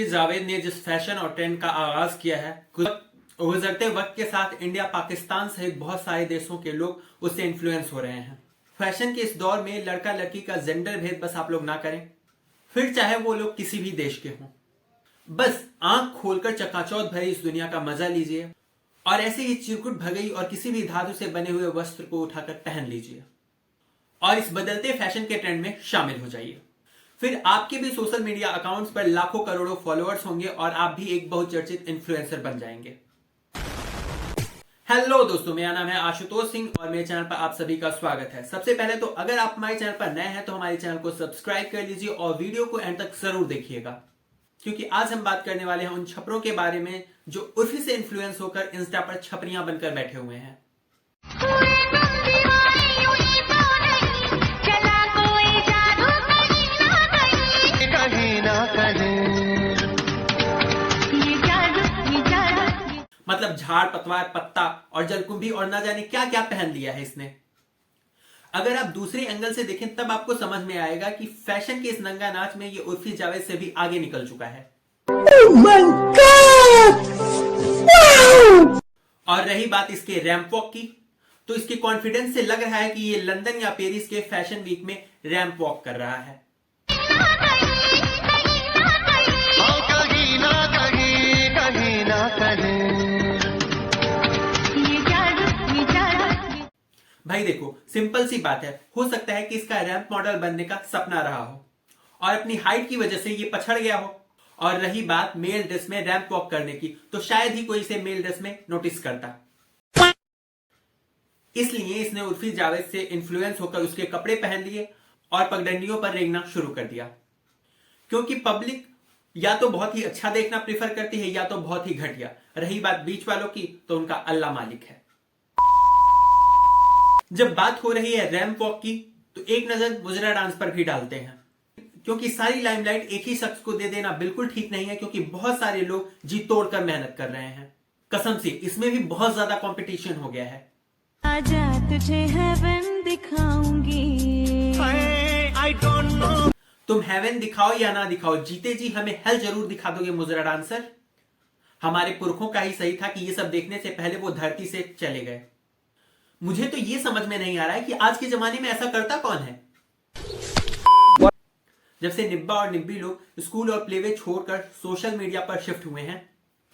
उर्फी जावेद ने जिस फैशन और ट्रेंड का आगाज किया है, गुजरते वक्त के साथ इंडिया, पाकिस्तान सहित बहुत सारे देशों के लोग उससे इन्फ्लुएंस हो रहे हैं। फैशन के इस दौर में लड़का लड़की का जेंडर भेद बस आप लोग ना करें, फिर चाहे वो लोग किसी भी देश के हों। बस आंख खोलकर चकाचौंध भरी इस दुनिया का मजा लीजिए और ऐसे ही चिरकुट भगई और किसी भी धातु से बने हुए वस्त्र को उठाकर पहन लीजिए और इस बदलते फैशन के ट्रेंड में शामिल हो जाइए। फिर आपके भी सोशल मीडिया अकाउंट्स पर लाखों करोड़ों फॉलोअर्स होंगे और आप भी एक बहुचर्चित इन्फ्लुएंसर बन जाएंगे। हेलो दोस्तों, मेरा नाम है आशुतोष सिंह और मेरे चैनल पर आप सभी का स्वागत है। सबसे पहले तो अगर आप हमारे चैनल पर नए हैं तो हमारे चैनल को सब्सक्राइब कर लीजिए और वीडियो को एंड तक जरूर देखिएगा, क्योंकि आज हम बात करने वाले हैं उन छपरों के बारे में जो उर्फी से इन्फ्लुएंस होकर इंस्टा पर छपरियां बनकर बैठे हुए हैं। मतलब झाड़, पतवार, पत्ता और जलकुंभी और ना जाने क्या क्या पहन लिया है इसने। अगर आप दूसरे एंगल से देखें तब आपको समझ में आएगा कि फैशन के इस नंगा नाच में ये उर्फी जावेद से भी आगे निकल चुका है। Oh my God! Wow! और रही बात इसके रैंप वॉक की, तो इसके कॉन्फिडेंस से लग रहा है कि ये लंदन या पेरिस के फैशन वीक में रैंप वॉक कर रहा है। भाई देखो, सिंपल सी बात है, हो सकता है कि इसका रैंप मॉडल बनने का सपना रहा हो और अपनी हाइट की वजह से ये पछड़ गया हो। और रही बात मेल ड्रेस में रैंप वॉक करने की, तो शायद ही कोई इसे मेल ड्रेस में नोटिस करता। इसलिए इसने उर्फी जावेद से इन्फ्लुएंस होकर उसके कपड़े पहन लिए और पगडंडियों पर रेंगना शुरू कर दिया, क्योंकि पब्लिक या तो बहुत ही अच्छा देखना प्रीफर करती है या तो बहुत ही घटिया। रही बात बीच वालों की, तो उनका अल्लाह मालिक है। जब बात हो रही है रैंप वॉक की, तो एक नजर मुजरा डांस पर भी डालते हैं, क्योंकि सारी लाइमलाइट एक ही शख्स को दे देना बिल्कुल ठीक नहीं है, क्योंकि बहुत सारे लोग जी तोड़कर मेहनत कर रहे हैं। कसम से इसमें भी बहुत ज्यादा कंपटीशन हो गया है। आजा तुझे हेवन दिखाऊंगी। I don't know। तुम हेवन दिखाओ या ना दिखाओ, जीते जी हमें हेल जरूर दिखा दोगे मुजरा डांसर। हमारे पुरखों का ही सही था कि ये सब देखने से पहले वो धरती से चले गए। मुझे तो ये समझ में नहीं आ रहा है कि आज के जमाने में ऐसा करता कौन है। जब से निब्बा और निब्बी लोग स्कूल और प्लेवे छोड़कर सोशल मीडिया पर शिफ्ट हुए हैं,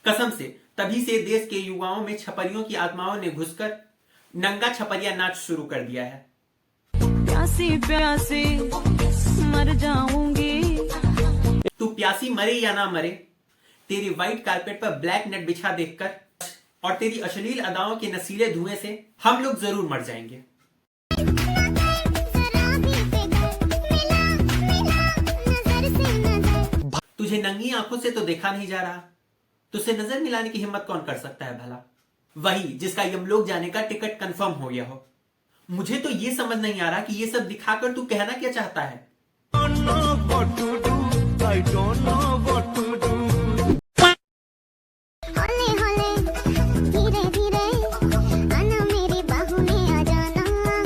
कसम से तभी से देश के युवाओं में छपरियों की आत्माओं ने घुसकर नंगा छपरिया नाच शुरू कर दिया है। प्यासी प्यासी मर जाऊंगी। तू प्यासी मरे या ना मरे, तेरी व्हाइट कारपेट पर ब्लैक नेट बिछा देखकर और तेरी अश्लील अदाओं के नशीले धुएं से हम लोग जरूर मर जाएंगे। तुझे नंगी आंखों से तो देखा नहीं जा रहा, तुझसे नजर मिलाने की हिम्मत कौन कर सकता है भला? वही जिसका यमलोक जाने का टिकट कंफर्म हो गया हो। मुझे तो ये समझ नहीं आ रहा कि ये सब दिखाकर तू कहना क्या चाहता है।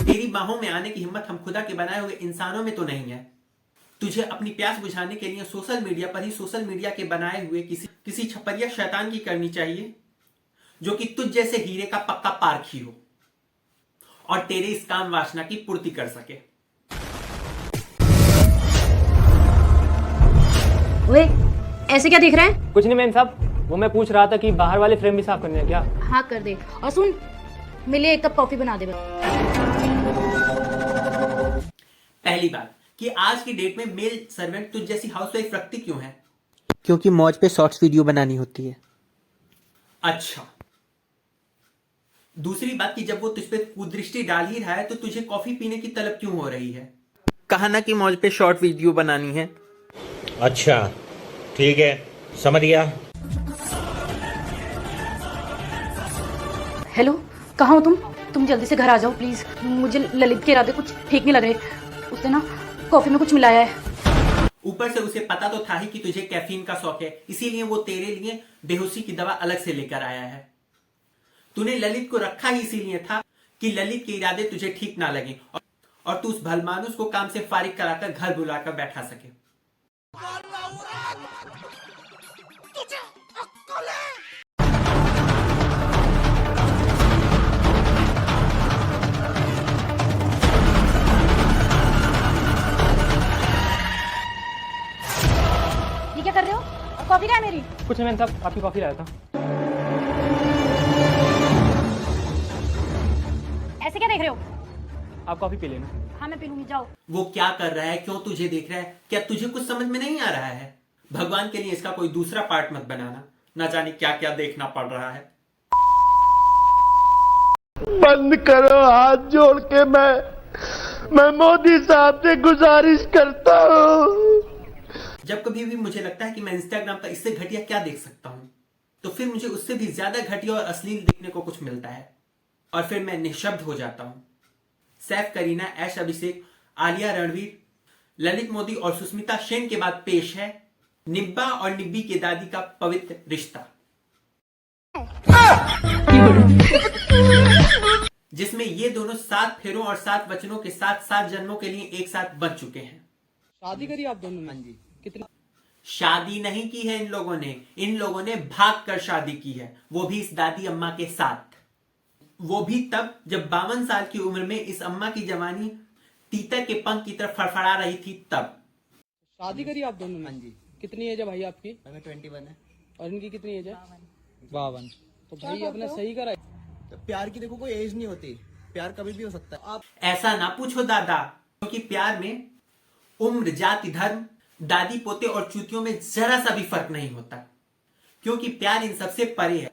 तेरी बाहों में आने की हिम्मत हम खुदा के बनाए हुए इंसानों में तो नहीं है। तुझे अपनी प्यास बुझाने के लिए सोशल मीडिया पर ही सोशल मीडिया के बनाए हुए किसी छपरिया शैतान की करनी चाहिए, जो कि तुझ जैसे हीरे का पक्का पारखी हो और तेरे इस काम वासना की पूर्ति कर सके। ओए, ऐसे क्या देख रहे हैं? कुछ नहीं मैम साहब, वो मैं पूछ रहा था कि बाहर वाले फ्रेम भी साफ करने हैं क्या? हाँ कर दे। और सुन, मेरे लिए 1 कप कॉफी बना दे। पहली बात कि आज की डेट में मेल सर्वेंट तुझ जैसी हाउसवाइफ रखती क्यों है? क्योंकि मौज पे शॉर्ट्स वीडियो बनानी होती है। अच्छा, दूसरी बात कि जब वो तुझ पे कुदृष्टि डाल ही रहा है तो तुझे कॉफी पीने की तलब क्यों हो रही है? कहा ना कि मौज पे शॉर्ट वीडियो बनानी है। अच्छा ठीक है, समझ गया। हेलो, कहाँ हो तुम? तुम जल्दी से घर आ जाओ प्लीज। मुझे ललित के इरादे कुछ ठीक नहीं लग रहे। उसने ना कॉफी में कुछ मिलाया है। ऊपर से उसे पता तो था ही कि तुझे कैफीन का शौक है, इसीलिए वो तेरे लिए बेहोशी की दवा अलग से लेकर आया है। तूने ललित को रखा ही इसीलिए था कि ललित के इरादे तुझे ठीक ना लगे और तू उस भलमानुस को काम से फारिग कराकर घर बुलाकर बैठा सके। कुछ नहीं, मैंने साहब आपकी कॉफ़ी लाया था। ऐसे क्या देख रहे हो? आप कॉफ़ी पी लेना। हाँ मैं पी लूंगी, जाओ। वो क्या कर रहा है, क्यों तुझे देख रहा है, क्या तुझे कुछ समझ में नहीं आ रहा है? भगवान के लिए इसका कोई दूसरा पार्ट मत बनाना, ना जाने क्या क्या देखना पड़ रहा है। बंद करो, हाथ जोड़ के मैं मोदी साहब से गुजारिश करता हूँ। जब कभी भी मुझे लगता है कि मैं इंस्टाग्राम पर इससे घटिया क्या देख सकता हूं, तो फिर मुझे उससे भी ज्यादा घटिया और अश्लील देखने को कुछ मिलता है, और फिर मैं निशब्द हो जाता हूं। सैफ, करीना, ऐश अभिषेक, आलिया, रणवीर, ललित मोदी और सुष्मिता सेन के बाद पेश है निब्बा और निब्बी के दादी का पवित्र रिश्ता, जिसमें ये दोनों 7 फेरों और 7 वचनों के साथ 7 जन्मों के लिए एक साथ बन चुके हैं। शादी करी आप दोनों ने? जी। कितनी? शादी नहीं की है इन लोगों ने भाग कर शादी की है, वो भी इस दादी अम्मा के साथ। वो भी तब जब 52 साल की उम्र में इस अम्मा की जवानी तीतर के पंख की तरफ फड़फड़ा रही थी तब। शादी करी आप दोनों ने? जी। कितनी एज है भाई आपकी? 21 है। और इनकी कितनी एज है? 52। तो भाई आपने सही करा। तो प्यार की देखो कोई एज नहीं होती, प्यार कभी भी हो सकता है। आप ऐसा ना पूछो दादा, क्योंकि प्यार में उम्र, जाति, धर्म, दादी पोते और चूतियों में जरा सा भी फर्क नहीं होता, क्योंकि प्यार इन सबसे परे है,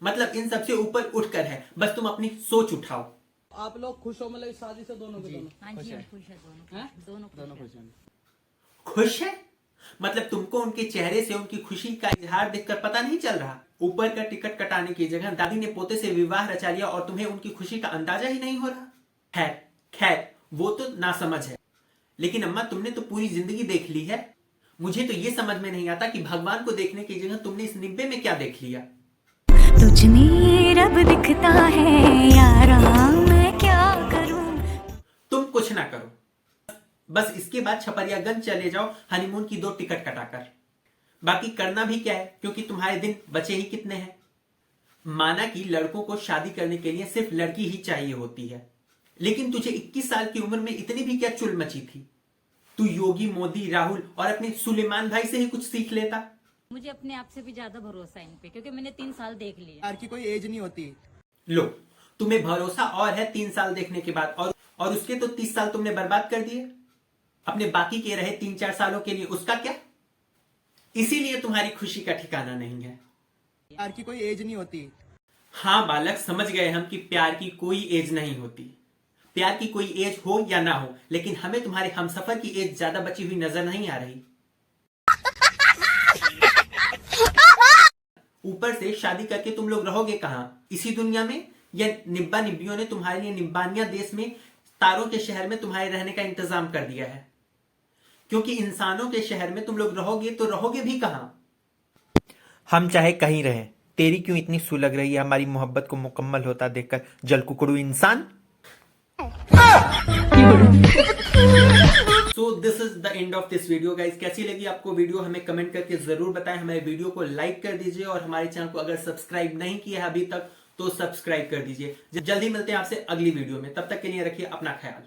मतलब इन सबसे ऊपर उठकर है। बस तुम अपनी सोच उठाओ। आप लोग खुश हो मतलब इस शादी से दोनों के दोनों? हाँ जी, हम खुश है दोनों। हैं? दोनों खुश हैं। खुश है मतलब तुमको उनके चेहरे से उनकी खुशी का इजहार देखकर पता नहीं चल रहा? ऊपर का टिकट कटाने की जगह दादी ने पोते से विवाह रचा लिया और तुम्हें उनकी खुशी का अंदाजा ही नहीं हो रहा। खैर वो तो ना समझ है, लेकिन अम्मा तुमने तो पूरी जिंदगी देख ली है। मुझे तो ये समझ में नहीं आता कि भगवान को देखने की जगह तुमने इस निब्बे में क्या देख लिया। तुझ में रब दिखता है यारा, मैं क्या करूं। तुम कुछ ना करो, बस इसके बाद छपरियागंज चले जाओ हनीमून की 2 टिकट कटाकर। बाकी करना भी क्या है, क्योंकि तुम्हारे दिन बचे ही कितने हैं। माना कि लड़कों को शादी करने के लिए सिर्फ लड़की ही चाहिए होती है, लेकिन तुझे 21 साल की उम्र में इतनी भी क्या चुल मची थी? तू योगी, मोदी, राहुल और अपने सुलेमान भाई से ही कुछ सीख लेता। मुझे अपने आप से भी ज्यादा भरोसा है इन पे, क्योंकि मैंने 3 साल देख लिए। प्यार की कोई एज नहीं होती। लो, तुम्हें भरोसा और है 3 साल देखने के बाद, और उसके तो 30 साल तुमने बर्बाद कर दिए अपने बाकी के रहे 3-4 सालों के लिए। उसका क्या? इसीलिए तुम्हारी खुशी का ठिकाना नहीं है। प्यार की कोई एज नहीं होती। हाँ बालक, समझ गए हम कि प्यार की कोई एज नहीं होती। प्यार की कोई एज हो या ना हो, लेकिन हमें तुम्हारे हमसफर की एज ज्यादा बची हुई नजर नहीं आ रही। ऊपर से शादी करके तुम लोग रहोगे कहां? इसी दुनिया में, या निब्बा निब्बियों ने तुम्हारे लिए निब्बानिया देश में तारों के शहर में तुम्हारे रहने का इंतजाम कर दिया है? क्योंकि इंसानों के शहर में तुम लोग रहोगे तो रहोगे भी कहां? हम चाहे कहीं रहे, तेरी क्यों इतनी सुलग रही है हमारी मोहब्बत को मुकम्मल होता देखकर, जलकुकड़ू इंसान। So this is the end of this video guys. कैसी लगी आपको वीडियो हमें कमेंट करके जरूर बताएं। हमारे वीडियो को लाइक कर दीजिए और हमारे चैनल को अगर सब्सक्राइब नहीं किया है अभी तक तो सब्सक्राइब कर दीजिए। जल्दी मिलते हैं आपसे अगली वीडियो में, तब तक के लिए रखिए अपना ख्याल।